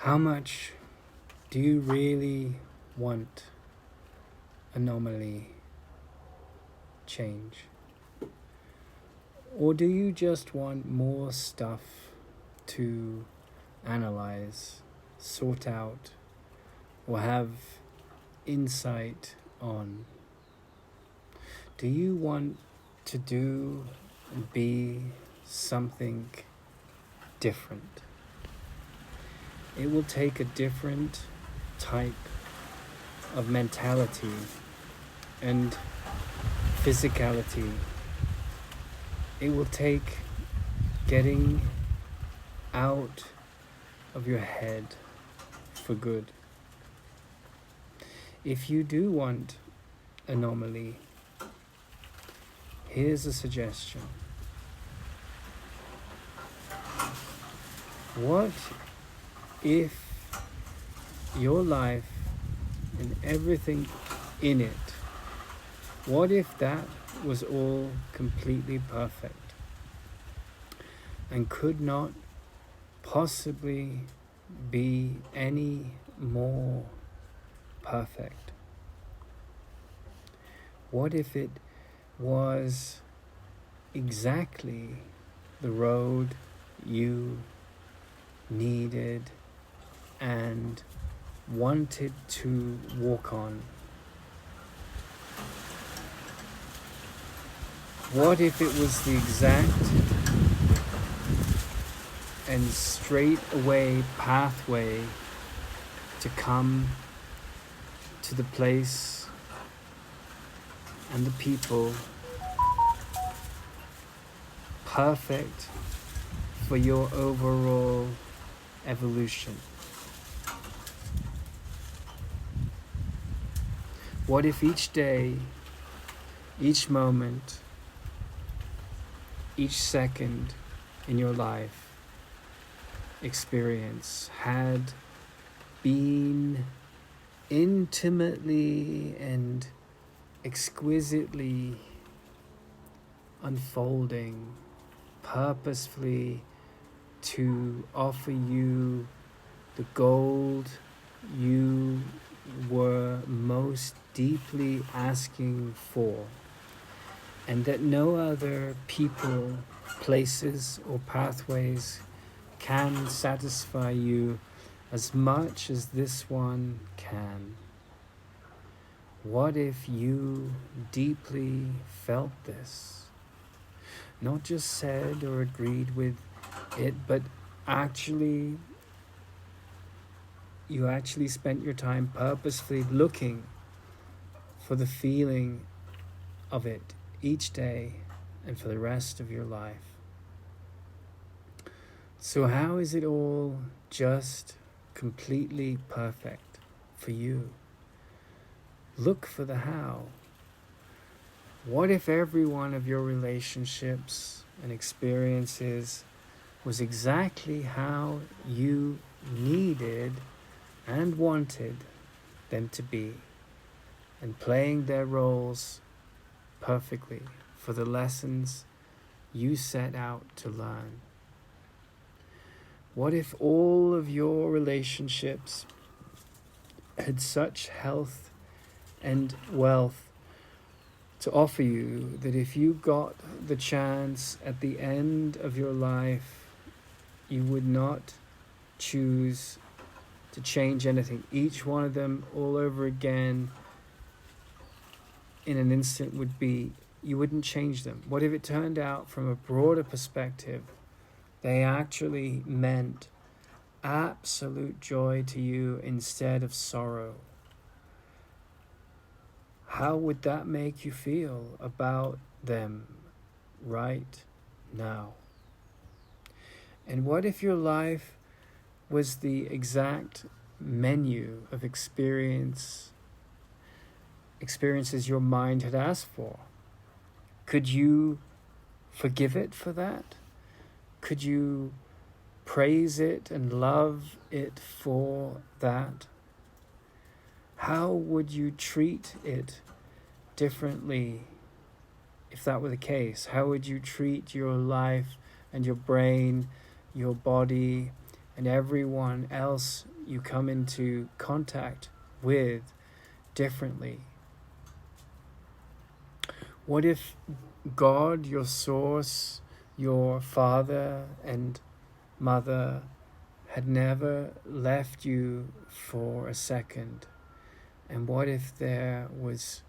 How much do you really want anomaly change? Or do you just want more stuff to analyze, sort out, or have insight on? Do you want to do and be something different? It will take a different type of mentality and physicality. It will take getting out of your head for good. If you do want anomaly, here's a suggestion. What if your life and everything in it, what if that was all completely perfect and could not possibly be any more perfect? What if it was exactly the road you needed and wanted to walk on? What if it was the exact and straight away pathway to come to the place and the people perfect for your overall evolution? What if each day, each moment, each second in your life experience had been intimately and exquisitely unfolding purposefully to offer you the gold you were most deeply asking for, and that no other people, places, or pathways can satisfy you as much as this one can? What if you deeply felt this? Not just said or agreed with it, but you actually spent your time purposefully looking for the feeling of it each day and for the rest of your life. So how is it all just completely perfect for you? Look for the how. What if every one of your relationships and experiences was exactly how you needed and wanted them to be, and playing their roles perfectly for the lessons you set out to learn? What if all of your relationships had such health and wealth to offer you that if you got the chance at the end of your life, you would not choose to change anything? Each one of them all over again in an instant would be, you wouldn't change them. What if it turned out from a broader perspective, they actually meant absolute joy to you instead of sorrow? How would that make you feel about them right now? And what if your life was the exact menu of experiences your mind had asked for? Could you forgive it for that? Could you praise it and love it for that? How would you treat it differently if that were the case? How would you treat your life and your brain, your body, and everyone else you come into contact with differently? What if God, your source, your father and mother, had never left you for a second? And what if there was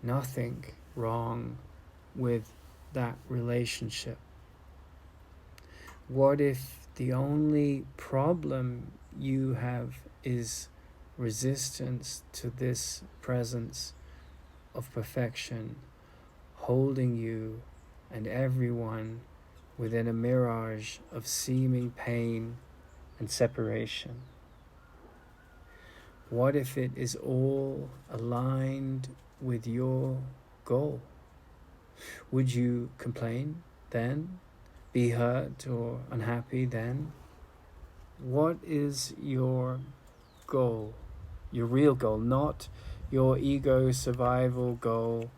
nothing wrong with that relationship? What if the only problem you have is resistance to this presence of perfection, holding you and everyone within a mirage of seeming pain and separation? What if it is all aligned with your goal? Would you complain then? Be hurt or unhappy then? What is your goal? Your real goal, not your ego survival goal.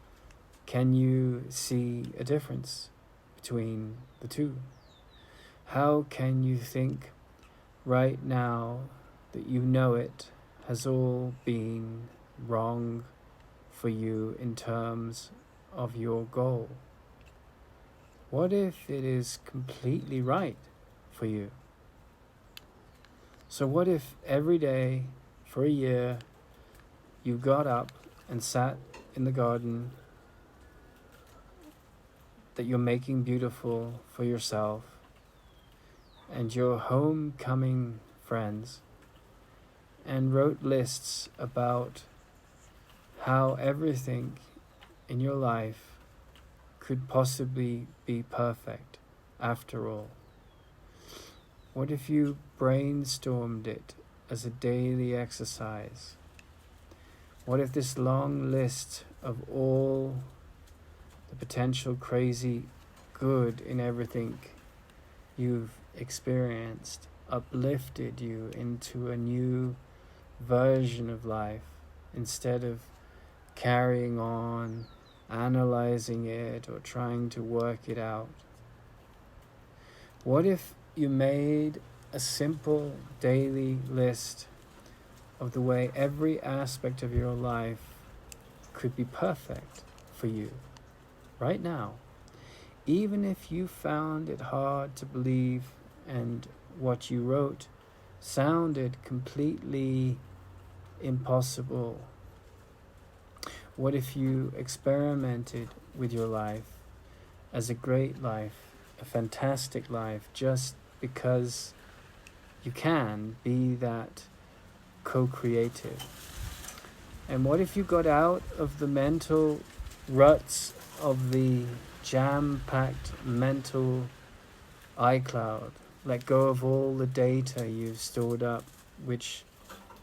Can you see a difference between the two? How can you think right now that you know it has all been wrong for you in terms of your goal? What if it is completely right for you? So what if every day for a year you got up and sat in the garden that you're making beautiful for yourself and your homecoming friends, and wrote lists about how everything in your life could possibly be perfect after all? What if you brainstormed it as a daily exercise? What if this long list of all the potential crazy good in everything you've experienced uplifted you into a new version of life, instead of carrying on, analyzing it, or trying to work it out? What if you made a simple daily list of the way every aspect of your life could be perfect for you right now, even if you found it hard to believe and what you wrote sounded completely impossible? What if you experimented with your life as a great life, a fantastic life, just because you can be that co-creative? And what if you got out of the mental ruts of the jam-packed mental iCloud, let go of all the data you've stored up, which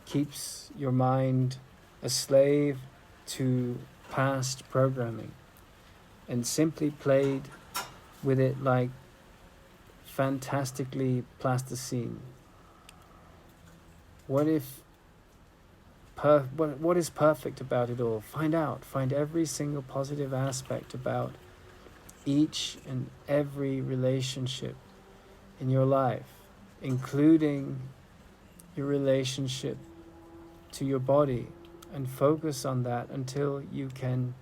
keeps your mind a slave to past programming, and simply played with it like fantastically plasticine? What if what is perfect about it all? Find every single positive aspect about each and every relationship in your life, including your relationship to your body, and focus on that until you can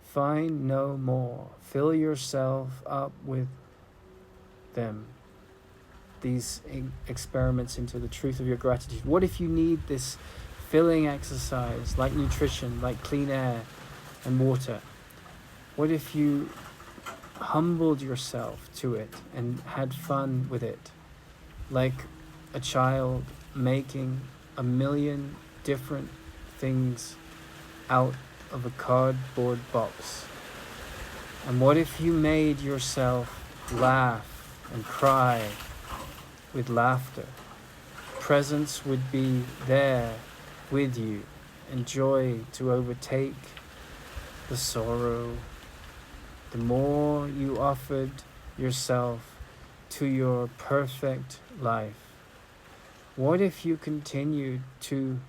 find no more. Fill yourself up with them, these experiments into the truth of your gratitude. What if you need this filling exercise, like nutrition, like clean air and water? What if you humbled yourself to it and had fun with it, like a child making a million different things out of a cardboard box? And what if you made yourself laugh and cry with laughter? Presence would be there with you, and joy to overtake the sorrow. The more you offered yourself to your perfect life. What if you continued to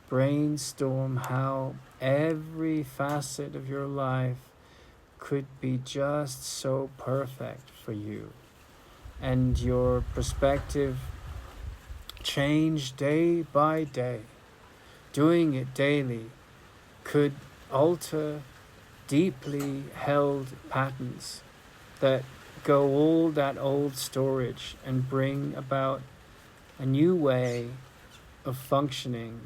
brainstorm how every facet of your life could be just so perfect for you, and your perspective change day by day, doing it daily, could alter deeply held patterns that go all that old storage and bring about a new way of functioning.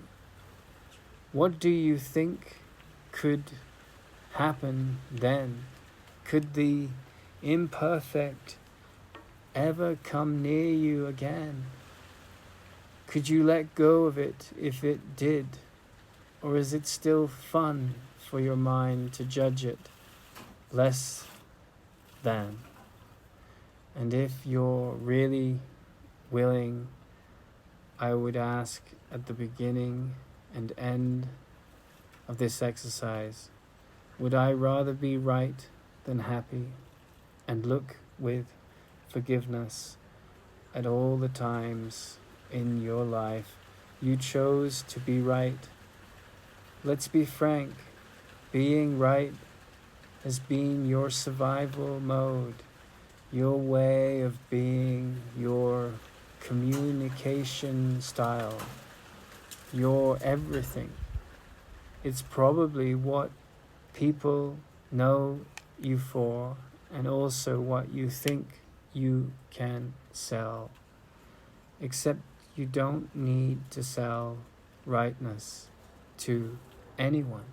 What do you think could happen then? Could the imperfect ever come near you again? Could you let go of it if it did? Or is it still fun for your mind to judge it less than? And if you're really willing, I would ask at the beginning and end of this exercise, would I rather be right than happy? And look with forgiveness at all the times in your life you chose to be right. Let's be frank, being right has been your survival mode, your way of being, your communication style, your everything. It's probably what people know you for, and also what you think you can sell. Except you don't need to sell rightness to anyone.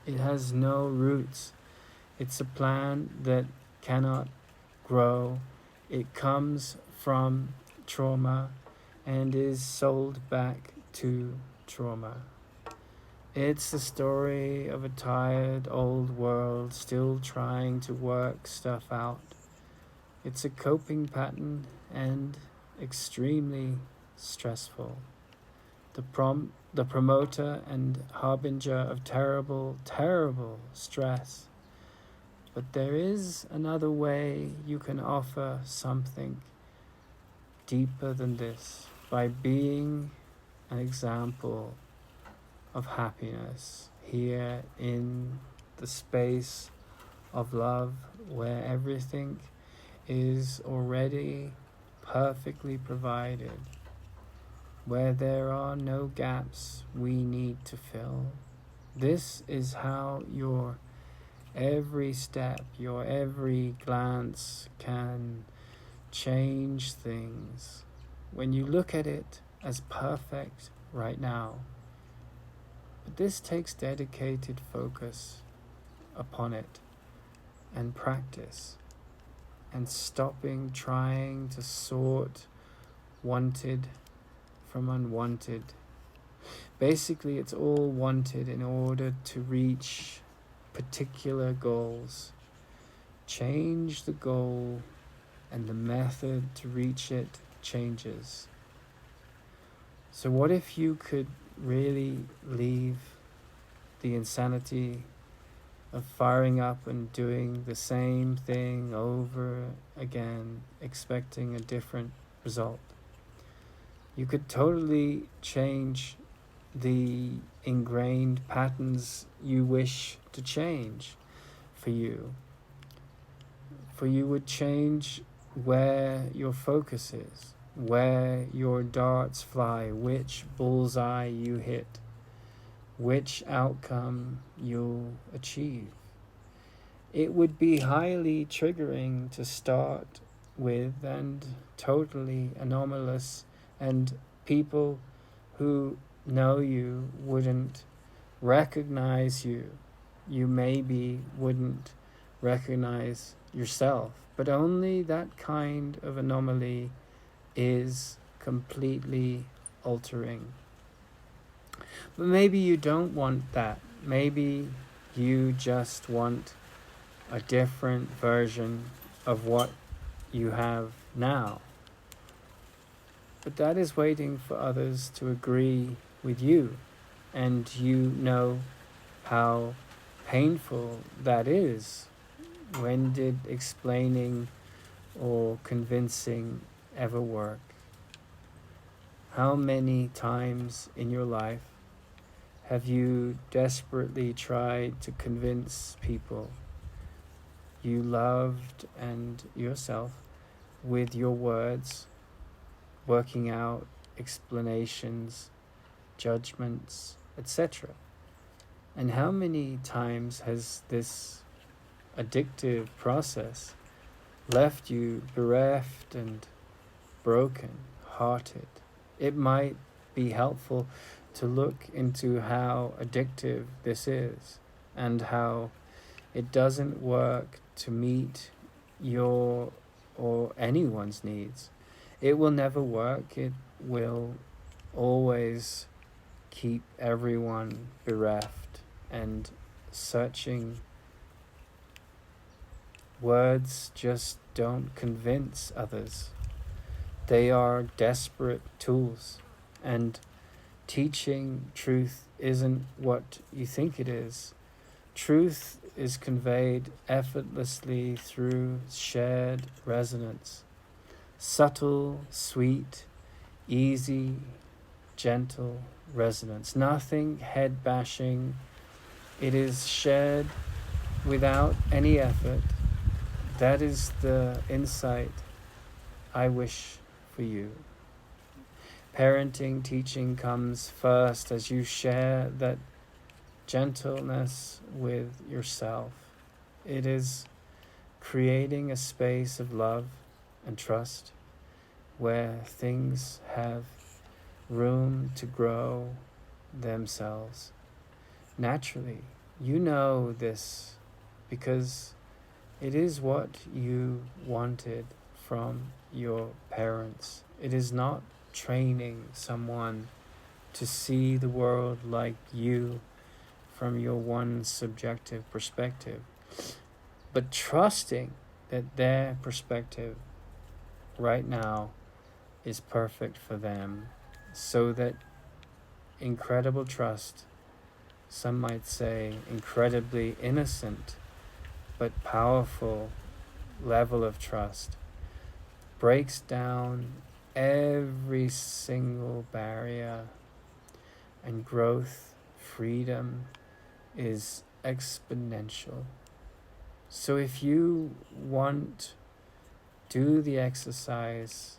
It has no roots. It's a plant that cannot grow. It comes from trauma and is sold back to trauma. It's the story of a tired old world still trying to work stuff out. It's a coping pattern and extremely stressful. The promoter and harbinger of terrible, terrible stress. But there is another way you can offer something deeper than this by being an example of happiness here in the space of love, where everything is already perfectly provided, where there are no gaps we need to fill. This is how your every step, your every glance can change things. When you look at it as perfect right now, but this takes dedicated focus upon it and practice, and stopping trying to sort wanted from unwanted. Basically, it's all wanted in order to reach particular goals. Change the goal and the method to reach it changes. So what if you could really leave the insanity of firing up and doing the same thing over again, expecting a different result? You could totally change the ingrained patterns you wish to change for you. For you would change where your focus is, where your darts fly, which bullseye you hit, which outcome you'll achieve. It would be highly triggering to start with and totally anomalous, and people who know you wouldn't recognize you. You maybe wouldn't recognize yourself, but only that kind of anomaly is completely altering. But maybe you don't want that. Maybe you just want a different version of what you have now. But that is waiting for others to agree with you, and you know how painful that is. When did explaining or convincing ever work? How many times in your life have you desperately tried to convince people you loved and yourself with your words, working out explanations, judgments, etc. And how many times has this addictive process left you bereft and broken hearted? It might be helpful to look into how addictive this is and how it doesn't work to meet your or anyone's needs. It will never work. It will always keep everyone bereft and searching. Words just don't convince others. They are desperate tools, and teaching truth isn't what you think it is. Truth is conveyed effortlessly through shared resonance. Subtle, sweet, easy, gentle resonance. Nothing head bashing. It is shared without any effort. That is the insight I wish for you. Parenting, teaching comes first as you share that gentleness with yourself. It is creating a space of love and trust where things have room to grow themselves naturally. You know this because it is what you wanted from your parents. It is not training someone to see the world like you from your one subjective perspective, but trusting that their perspective right now is perfect for them, so that incredible trust, some might say incredibly innocent but powerful level of trust, breaks down every single barrier, and growth, freedom is exponential. So if you want, do the exercise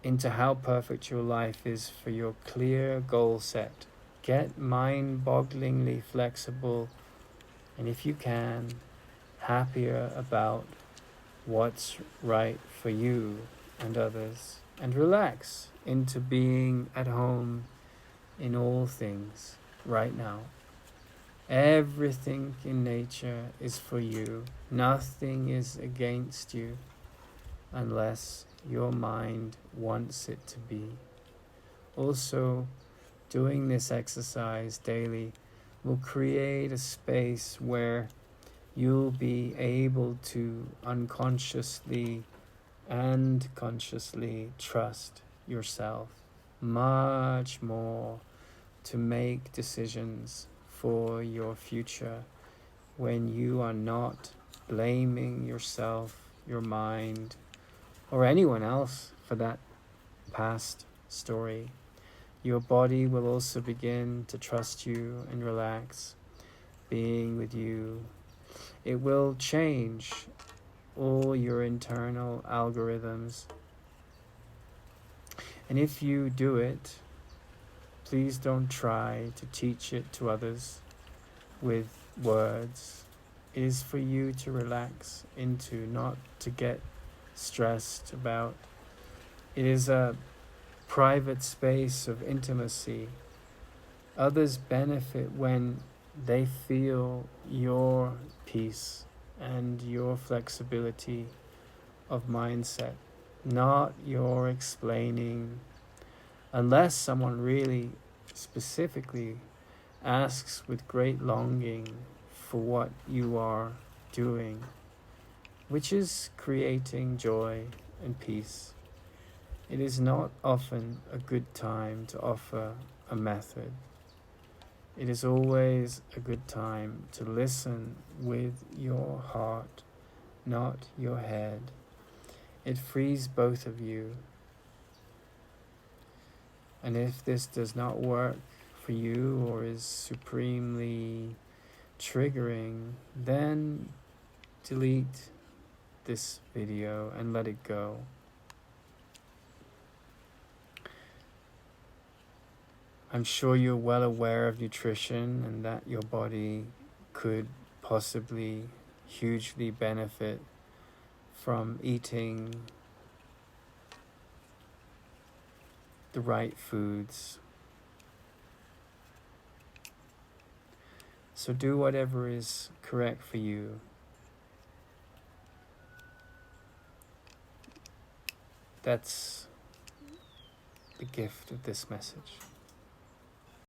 into how perfect your life is for your clear goal set. Get mind-bogglingly flexible, and if you can, happier about what's right for you and others, and relax into being at home in all things right now. Everything in nature is for you. Nothing is against you unless your mind wants it to be. Also, doing this exercise daily will create a space where you'll be able to unconsciously and consciously trust yourself much more to make decisions for your future when you are not blaming yourself, your mind, or anyone else for that past story. Your body will also begin to trust you and relax, being with you. It will change all your internal algorithms. And if you do it, please don't try to teach it to others with words. It is for you to relax into, not to get stressed about. It is a private space of intimacy. Others benefit when they feel your peace and your flexibility of mindset, not your explaining, unless someone really specifically asks with great longing for what you are doing, which is creating joy and peace. It is not often a good time to offer a method. It is always a good time to listen with your heart, not your head. It frees both of you. And if this does not work for you or is supremely triggering, then delete this video and let it go. I'm sure you're well aware of nutrition and that your body could possibly hugely benefit from eating the right foods. So do whatever is correct for you. That's the gift of this message.